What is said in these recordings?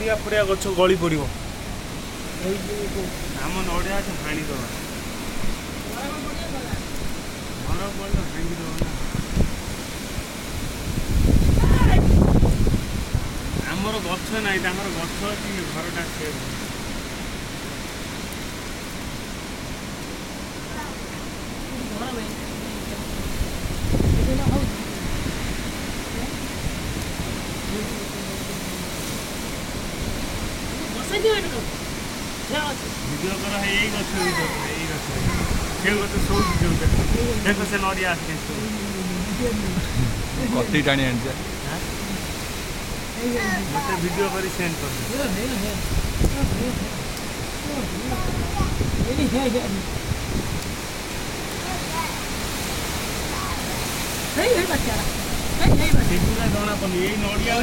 नड़िया फड़िया गछ गली पड़ आम नड़िया गछ हाणीद घर पड़े भांगीद आमर गछ ना गछ अच्छी घरटा से वीडियो कर यही गछ से गछ सब देख से नड़िया आसे कति टाणी आनी मत वीडियो कर सेंड कर जना पड़े यही नड़िया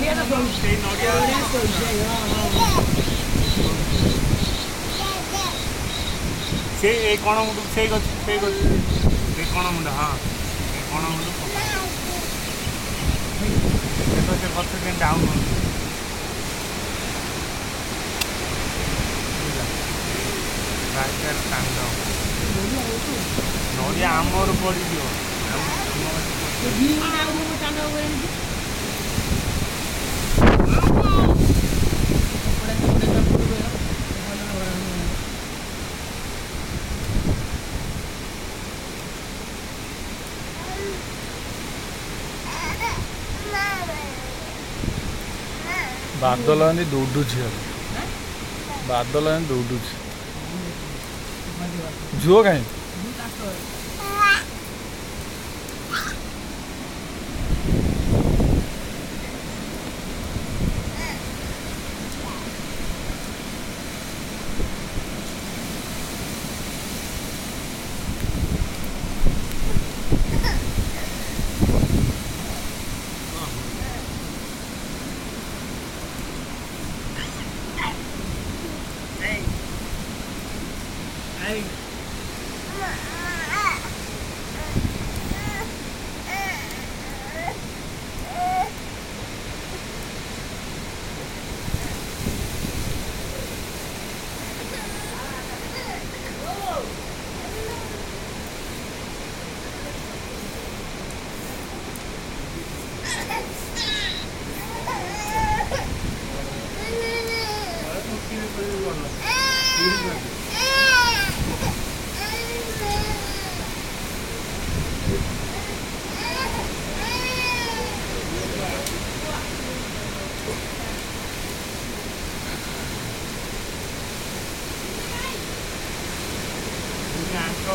से कण मुंड से कण मुंड हाँ कण मुंड से गछ के डाउन नड़िया आमर पड़ बादल आनी दौड़ू बादल आनी दौड़ू झुओ कहीं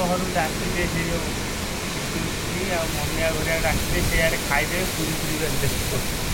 घर डाकते से ममिया घर डाकते से खाईदे पूरी पूरी